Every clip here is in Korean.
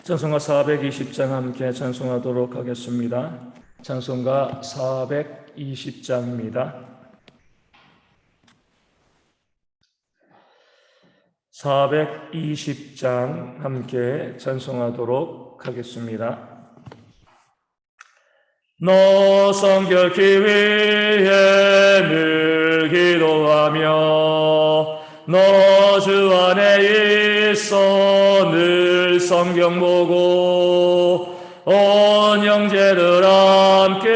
찬송가 420장 함께 찬송하도록 하겠습니다. 찬송가 420장입니다. 420장 함께 찬송하도록 하겠습니다. 너 성결케 위해 늘 기도하며 너 주 안에 있어 늘 성경 보고 온 형제들 함께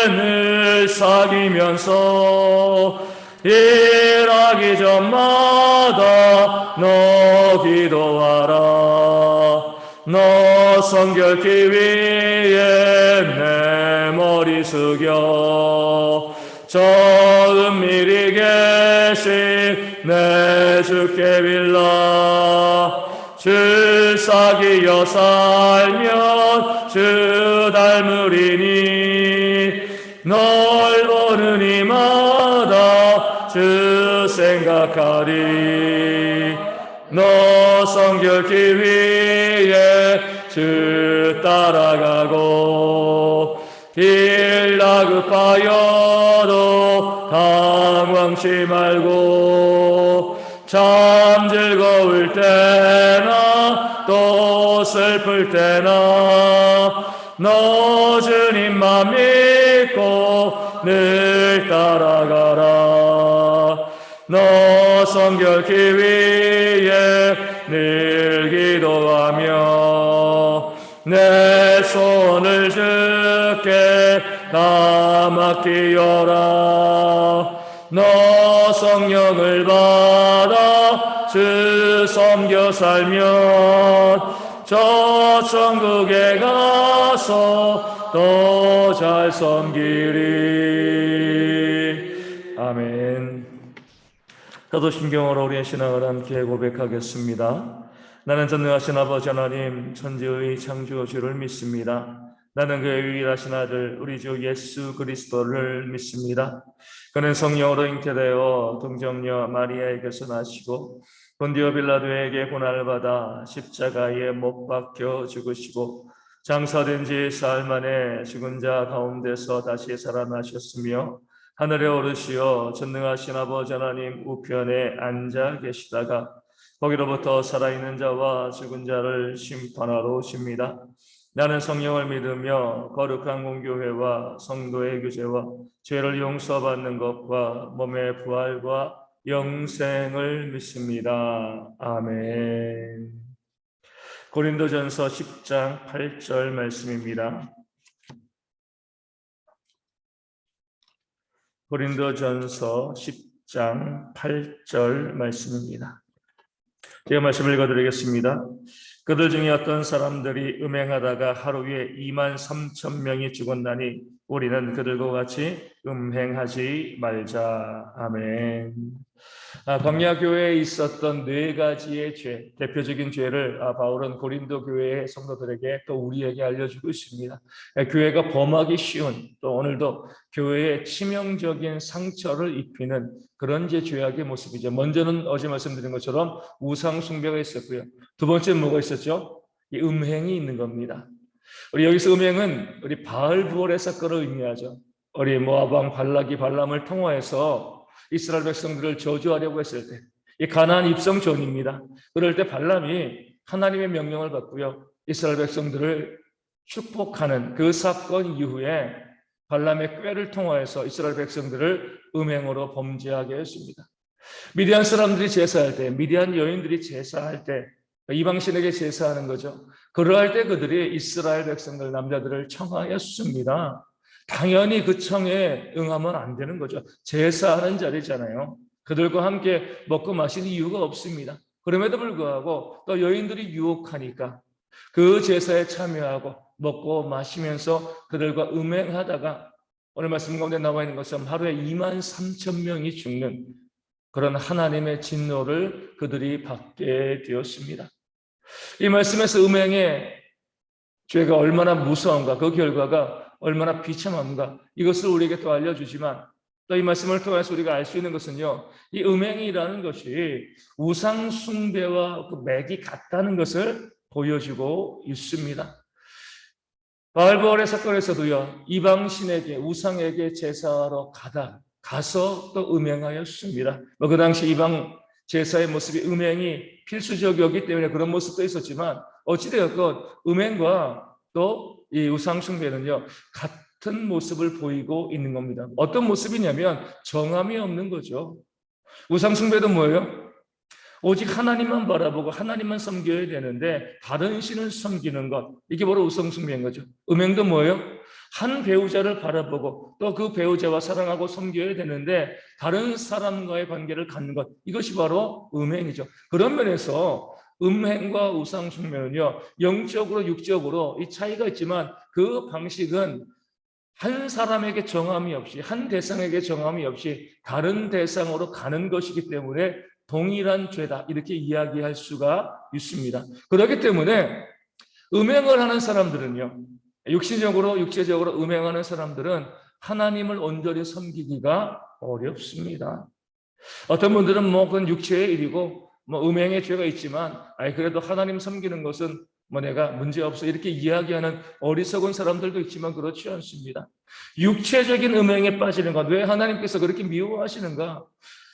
늘 사귀면서 일하기 전마다 너 기도하라. 너 성결케 위해 내 머리 숙여 저 은밀히 계신 내 주께 빌라. 주 사귀어 살면 주 닮으리니 널 보는 이마다 주 생각하리. 너 성결케 위해 주 따라가고 일 다급하여도 당황치 말고 참 즐거울 때나 또 슬플 때나 너 주님만 믿고 늘 따라가라. 너 성결케 위해 늘 기도하며 내 손을 주께 다 맡기어라. 너 성령을 받아 주 섬겨 살면 저 천국에 가서 또 잘 섬기리. 아멘. 사도신경으로 우리의 신앙을 함께 고백하겠습니다. 나는 전능하신 아버지 하나님 천지의 창조주를 믿습니다. 나는 그의 유일하신 아들 우리 주 예수 그리스도를 믿습니다. 그는 성령으로 잉태되어 동정녀 마리아에게서 나시고 본디오 빌라도에게 고난을 받아 십자가에 못 박혀 죽으시고 장사된 지 사흘 만에 죽은 자 가운데서 다시 살아나셨으며 하늘에 오르시어 전능하신 아버지 하나님 우편에 앉아 계시다가 거기로부터 살아있는 자와 죽은 자를 심판하러 오십니다. 나는 성령을 믿으며 거룩한 공교회와 성도의 교제와 죄를 용서받는 것과 몸의 부활과 영생을 믿습니다. 아멘. 고린도전서 10장 8절 말씀입니다. 고린도전서 10장 8절 말씀입니다. 제가 말씀을 읽어드리겠습니다. 그들 중에 어떤 사람들이 음행하다가 하루에 23,000명이 죽었나니 우리는 그들과 같이 음행하지 말자. 아멘. 광야 교회에 있었던 네 가지의 죄, 대표적인 죄를 바울은 고린도 교회의 성도들에게 또 우리에게 알려주고 있습니다. 교회가 범하기 쉬운, 또 오늘도 교회에 치명적인 상처를 입히는 그런 죄악의 모습이죠. 먼저는 어제 말씀드린 것처럼 우상 숭배가 있었고요. 두 번째는 뭐가 있었죠? 이 음행이 있는 겁니다. 우리 여기서 음행은 우리 바알부올의 사건을 의미하죠. 우리 모압 왕 발락이 발람을 통화해서 이스라엘 백성들을 저주하려고 했을 때, 이 가나안 입성 전입니다. 그럴 때 발람이 하나님의 명령을 받고요, 이스라엘 백성들을 축복하는 그 사건 이후에 발람의 꾀를 통하여서 이스라엘 백성들을 음행으로 범죄하게 했습니다. 미디안 사람들이 제사할 때, 미디안 여인들이 제사할 때 이방신에게 제사하는 거죠. 그러할 때 그들이 이스라엘 백성들 남자들을 청하였습니다. 당연히 그 청에 응하면 안 되는 거죠. 제사하는 자리잖아요. 그들과 함께 먹고 마시는 이유가 없습니다. 그럼에도 불구하고 또 여인들이 유혹하니까 그 제사에 참여하고 먹고 마시면서 그들과 음행하다가 오늘 말씀 가운데 나와 있는 것처럼 하루에 23,000명이 죽는 그런 하나님의 진노를 그들이 받게 되었습니다. 이 말씀에서 음행의 죄가 얼마나 무서운가, 그 결과가 얼마나 비참한가, 이것을 우리에게 또 알려주지만 또 이 말씀을 통해서 우리가 알 수 있는 것은요, 이 음행이라는 것이 우상 숭배와 그 맥이 같다는 것을 보여주고 있습니다. 바알보알의 사건에서도요, 이방신에게 우상에게 제사하러 가서 또 음행하였습니다. 그 당시 이방 제사의 모습이 음행이 필수적이었기 때문에 그런 모습도 있었지만 어찌되었건 음행과 또 이 우상숭배는요 같은 모습을 보이고 있는 겁니다. 어떤 모습이냐면 정함이 없는 거죠. 우상숭배도 뭐예요? 오직 하나님만 바라보고 하나님만 섬겨야 되는데 다른 신을 섬기는 것, 이게 바로 우상숭배인 거죠. 음행도 뭐예요? 한 배우자를 바라보고 또 그 배우자와 사랑하고 섬겨야 되는데 다른 사람과의 관계를 갖는 것, 이것이 바로 음행이죠. 그런 면에서 음행과 우상숭배는요 영적으로 육적으로 이 차이가 있지만 그 방식은 한 사람에게 정함이 없이, 한 대상에게 정함이 없이 다른 대상으로 가는 것이기 때문에 동일한 죄다, 이렇게 이야기할 수가 있습니다. 그렇기 때문에 음행을 하는 사람들은요, 육체적으로 음행하는 사람들은 하나님을 온전히 섬기기가 어렵습니다. 어떤 분들은 그건 육체의 일이고 음행의 죄가 있지만 그래도 하나님 섬기는 것은 내가 문제없어, 이렇게 이야기하는 어리석은 사람들도 있지만 그렇지 않습니다. 육체적인 음행에 빠지는 것, 왜 하나님께서 그렇게 미워하시는가?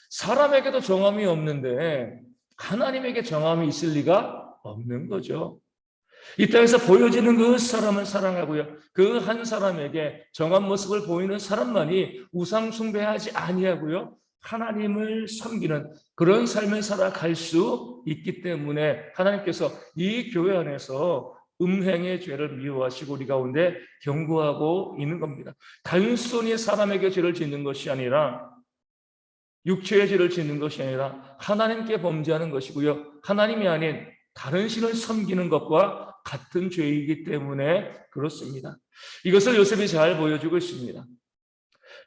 사람에게도 정함이 없는데 하나님에게 정함이 있을 리가 없는 거죠. 이 땅에서 보여지는 그 사람을 사랑하고요, 그 한 사람에게 정한 모습을 보이는 사람만이 우상 숭배하지 아니하고요 하나님을 섬기는 그런 삶을 살아갈 수 있기 때문에 하나님께서 이 교회 안에서 음행의 죄를 미워하시고 우리 가운데 경고하고 있는 겁니다. 단순히 사람에게 죄를 짓는 것이 아니라, 육체의 죄를 짓는 것이 아니라 하나님께 범죄하는 것이고요, 하나님이 아닌 다른 신을 섬기는 것과 같은 죄이기 때문에 그렇습니다. 이것을 요셉이 잘 보여주고 있습니다.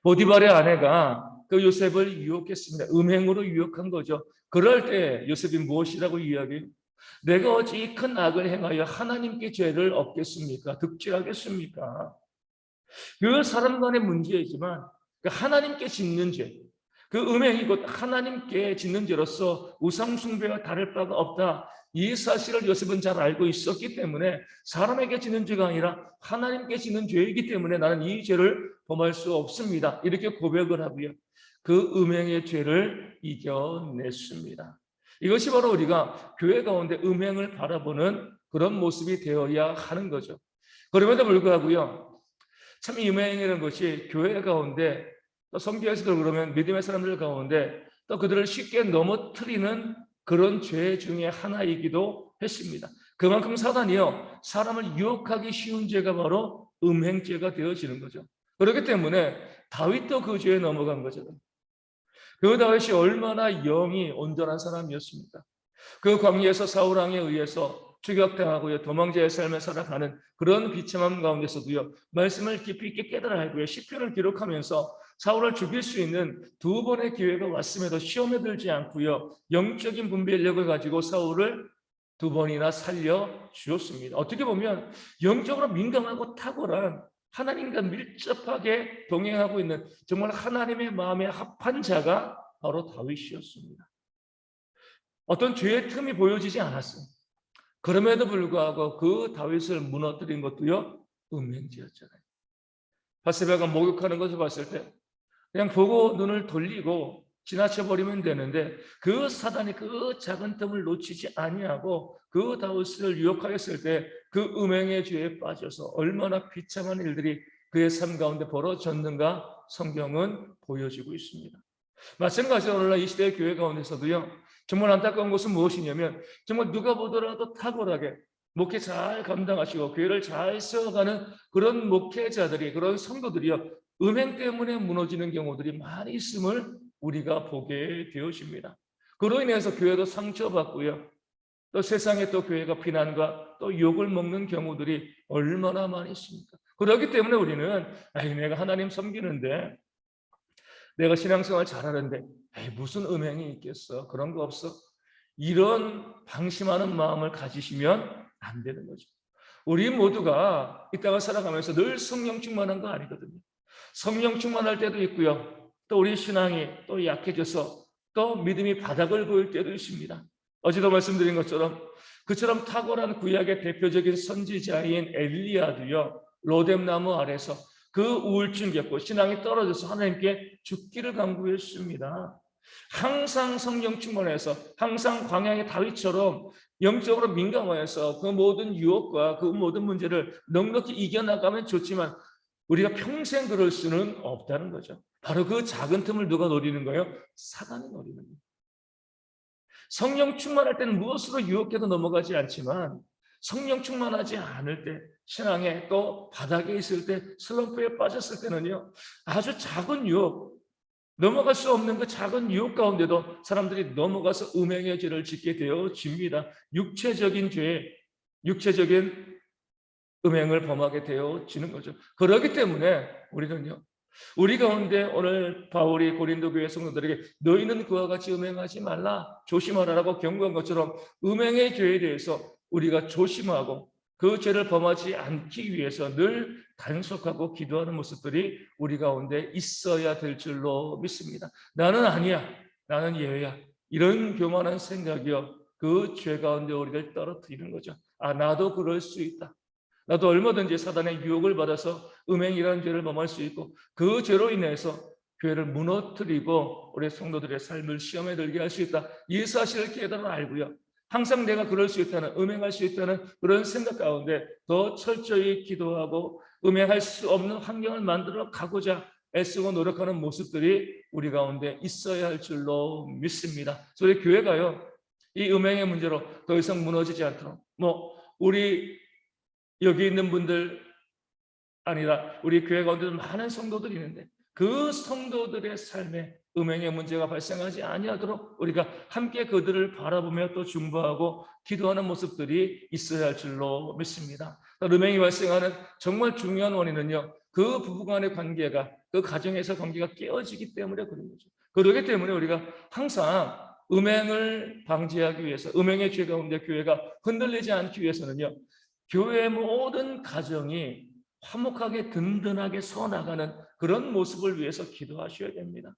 보디발의 아내가 그 요셉을 유혹했습니다. 음행으로 유혹한 거죠. 그럴 때 요셉이 무엇이라고 이야기해요? 내가 어찌 이 큰 악을 행하여 하나님께 죄를 얻겠습니까? 득죄하겠습니까? 그 사람 간의 문제이지만 하나님께 짓는 죄, 그 음행이 곧 하나님께 짓는 죄로서 우상숭배와 다를 바가 없다, 이 사실을 요셉은 잘 알고 있었기 때문에 사람에게 짓는 죄가 아니라 하나님께 짓는 죄이기 때문에 나는 이 죄를 범할 수 없습니다, 이렇게 고백을 하고요, 그 음행의 죄를 이겨냈습니다. 이것이 바로 우리가 교회 가운데 음행을 바라보는 그런 모습이 되어야 하는 거죠. 그럼에도 불구하고요, 참 음행이라는 것이 교회 가운데 또 성교에서도 그러면 믿음의 사람들 가운데 또 그들을 쉽게 넘어뜨리는 그런 죄 중에 하나이기도 했습니다. 그만큼 사단이요 사람을 유혹하기 쉬운 죄가 바로 음행죄가 되어지는 거죠. 그렇기 때문에 다윗도 그 죄에 넘어간 거죠. 그 다윗이 얼마나 영이 온전한 사람이었습니까? 그 광야에서 사울 왕에 의해서 추격당하고요, 도망자의 삶을 살아가는 그런 비참함 가운데서도요 말씀을 깊이 있게 깨달아 알고요, 시편을 기록하면서 사울을 죽일 수 있는 두 번의 기회가 왔음에도 시험에 들지 않고요 영적인 분별력을 가지고 사울을 두 번이나 살려 주었습니다. 어떻게 보면 영적으로 민감하고 탁월한, 하나님과 밀접하게 동행하고 있는 정말 하나님의 마음에 합한 자가 바로 다윗이었습니다. 어떤 죄의 틈이 보여지지 않았어요. 그럼에도 불구하고 그 다윗을 무너뜨린 것도요 음행죄였잖아요. 바세바가 목욕하는 것을 봤을 때 그냥 보고 눈을 돌리고 지나쳐버리면 되는데 그 사단이 그 작은 틈을 놓치지 아니하고 그 다윗을 유혹하였을 때 그 음행의 죄에 빠져서 얼마나 비참한 일들이 그의 삶 가운데 벌어졌는가 성경은 보여주고 있습니다. 마찬가지로 오늘날 이 시대의 교회 가운데서도요 정말 안타까운 것은 무엇이냐면 정말 누가 보더라도 탁월하게 목회 잘 감당하시고 교회를 잘 세워가는 그런 목회자들이, 그런 성도들이요 음행 때문에 무너지는 경우들이 많이 있음을 우리가 보게 되어집니다. 그로 인해서 교회도 상처받고요 또 세상에 또 교회가 비난과 또 욕을 먹는 경우들이 얼마나 많이 있습니까? 그렇기 때문에 우리는 내가 하나님 섬기는데, 내가 신앙생활 잘하는데 무슨 음행이 있겠어, 그런 거 없어, 이런 방심하는 마음을 가지시면 안 되는 거죠. 우리 모두가 이 땅을 살아가면서 늘 성령 충만한 거 아니거든요. 성령 충만할 때도 있고요 또 우리 신앙이 또 약해져서 또 믿음이 바닥을 보일 때도 있습니다. 어제도 말씀드린 것처럼 그처럼 탁월한 구약의 대표적인 선지자인 엘리야도요, 로뎀나무 아래서 그 우울증 겪고 신앙이 떨어져서 하나님께 죽기를 간구했습니다. 항상 성령 충만해서 항상 광야의 다윗처럼 영적으로 민감해서 그 모든 유혹과 그 모든 문제를 넉넉히 이겨나가면 좋지만 우리가 평생 그럴 수는 없다는 거죠. 바로 그 작은 틈을 누가 노리는 거예요? 사단이 노리는 거예요. 성령 충만할 때는 무엇으로 유혹해도 넘어가지 않지만 성령 충만하지 않을 때, 신앙에 또 바닥에 있을 때, 슬럼프에 빠졌을 때는요, 아주 작은 유혹, 넘어갈 수 없는 그 작은 유혹 가운데도 사람들이 넘어가서 음행의 죄를 짓게 되어집니다. 육체적인 죄, 육체적인 음행을 범하게 되어지는 거죠. 그렇기 때문에 우리는요, 우리 가운데 오늘 바울이 고린도 교회 성도들에게 너희는 그와 같이 음행하지 말라, 조심하라라고 경고한 것처럼 음행의 죄에 대해서 우리가 조심하고 그 죄를 범하지 않기 위해서 늘 단속하고 기도하는 모습들이 우리 가운데 있어야 될 줄로 믿습니다. 나는 아니야, 나는 예외야, 이런 교만한 생각이요, 그 죄 가운데 우리를 떨어뜨리는 거죠. 아, 나도 그럴 수 있다. 나도 얼마든지 사단의 유혹을 받아서 음행이라는 죄를 범할 수 있고 그 죄로 인해서 교회를 무너뜨리고 우리 성도들의 삶을 시험에 들게 할 수 있다. 이 사실을 깨달아 알고요, 항상 내가 그럴 수 있다는, 음행할 수 있다는 그런 생각 가운데 더 철저히 기도하고 음행할 수 없는 환경을 만들어 가고자 애쓰고 노력하는 모습들이 우리 가운데 있어야 할 줄로 믿습니다. 그래서 우리 교회가요, 이 음행의 문제로 더 이상 무너지지 않도록, 우리 여기 있는 분들 아니라 우리 교회 가운데도 많은 성도들이 있는데 그 성도들의 삶에 음행의 문제가 발생하지 아니하도록 우리가 함께 그들을 바라보며 또 중보하고 기도하는 모습들이 있어야 할 줄로 믿습니다. 음행이 발생하는 정말 중요한 원인은요, 그 부부 간의 관계가, 그 가정에서 관계가 깨어지기 때문에 그런 거죠. 그렇기 때문에 우리가 항상 음행을 방지하기 위해서, 음행의 죄 가운데 교회가 흔들리지 않기 위해서는요, 교회의 모든 가정이 화목하게 든든하게 서나가는 그런 모습을 위해서 기도하셔야 됩니다.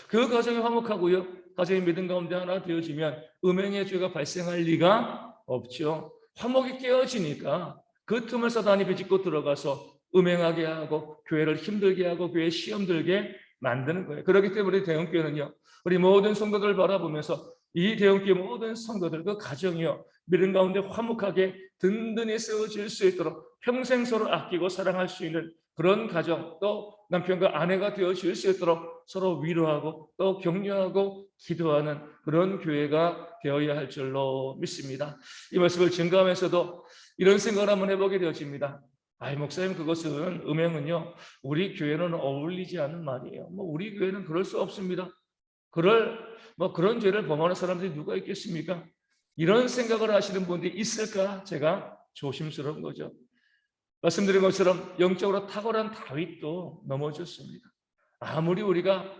그 가정이 화목하고요, 가정의 믿음 가운데 하나 되어지면 음행의 죄가 발생할 리가 없죠. 화목이 깨어지니까 그 틈을 사단이 비집고 들어가서 음행하게 하고 교회를 힘들게 하고 교회 시험 들게 만드는 거예요. 그렇기 때문에 대형교회는요, 우리 모든 성도들을 바라보면서 이 대형교회 모든 성도들, 그 가정이요, 믿음 가운데 화목하게 든든히 세워질 수 있도록 평생 서로 아끼고 사랑할 수 있는 그런 가정, 또 남편과 아내가 되어질 수 있도록 서로 위로하고 또 격려하고 기도하는 그런 교회가 되어야 할 줄로 믿습니다. 이 말씀을 증거하면서도 이런 생각을 한번 해보게 되어집니다. 아이, 목사님, 그것은, 음행은요, 우리 교회는 어울리지 않는 말이에요. 우리 교회는 그럴 수 없습니다. 그런 죄를 범하는 사람들이 누가 있겠습니까? 이런 생각을 하시는 분들이 있을까? 제가 조심스러운 거죠. 말씀드린 것처럼 영적으로 탁월한 다윗도 넘어졌습니다. 아무리 우리가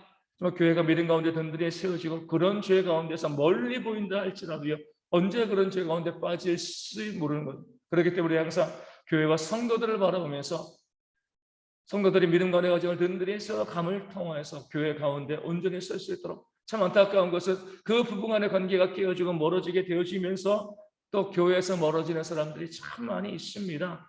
교회가 믿음 가운데 든든히 세워지고 그런 죄 가운데서 멀리 보인다 할지라도요, 언제 그런 죄 가운데 빠질지 모르는 것. 그렇기 때문에 항상 교회와 성도들을 바라보면서 성도들이 믿음 간의 가정을 든든히 세워감을 통해서 교회 가운데 온전히 설 수 있도록. 참 안타까운 것은 그 부부 간의 관계가 깨어지고 멀어지게 되어지면서 또 교회에서 멀어지는 사람들이 참 많이 있습니다.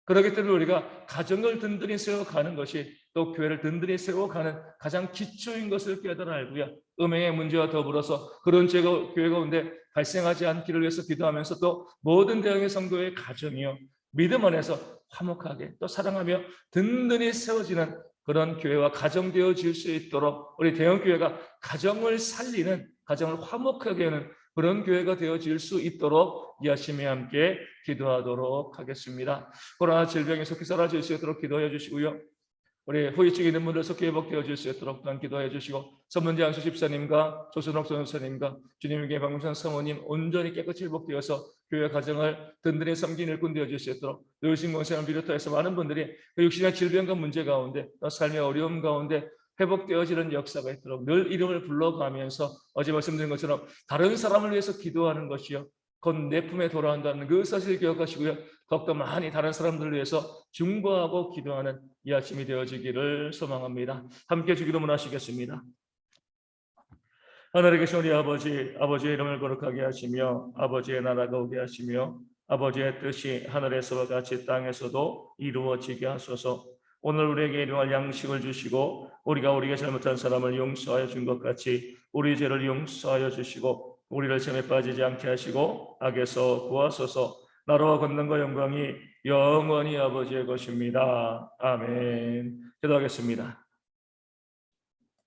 그렇기 때문에 우리가 가정을 든든히 세워가는 것이 또 교회를 든든히 세워가는 가장 기초인 것을 깨달아 알고요, 음행의 문제와 더불어서 그런 죄가 교회 가운데 발생하지 않기를 위해서 기도하면서 또 모든 대형의 성도의 가정이요, 믿음 안에서 화목하게 또 사랑하며 든든히 세워지는 그런 교회와 가정 되어질 수 있도록 우리 대형교회가 가정을 살리는, 가정을 화목하게 하는 그런 교회가 되어질 수 있도록 열심히 함께 기도하도록 하겠습니다. 코로나 질병이 속히 사라질 수 있도록 기도해 주시고요, 우리 후유증 있는 분들 속히 회복되어질 수 있도록 또한 기도해 주시고, 선문재 안수 집사님과 조순옥 선생님과 주님에게 방문선 사모님 온전히 깨끗이 회복되어서 교회 가정을 든든히 섬기는 일꾼 되어질 수 있도록, 노유신 권세를 비롯해서 많은 분들이 그 육신의 질병과 문제 가운데 또 삶의 어려움 가운데 회복되어지는 역사가 있도록 늘 이름을 불러가면서 어제 말씀드린 것처럼 다른 사람을 위해서 기도하는 것이요, 곧 내 품에 돌아온다는 그 사실을 기억하시고요, 더욱더 많이 다른 사람들을 위해서 중보하고 기도하는 이 아침이 되어지기를 소망합니다. 함께 주기도문 하시겠습니다. 하늘에 계신 우리 아버지, 아버지의 이름을 거룩하게 하시며 아버지의 나라가 오게 하시며 아버지의 뜻이 하늘에서와 같이 땅에서도 이루어지게 하소서. 오늘 우리에게 일용할 양식을 주시고 우리가 우리에게 잘못한 사람을 용서하여 준 것 같이 우리 죄를 용서하여 주시고 우리를 시험에 빠지지 않게 하시고 악에서 구하소서. 나라와 권능과 영광이 영원히 아버지의 것입니다. 아멘. 기도하겠습니다.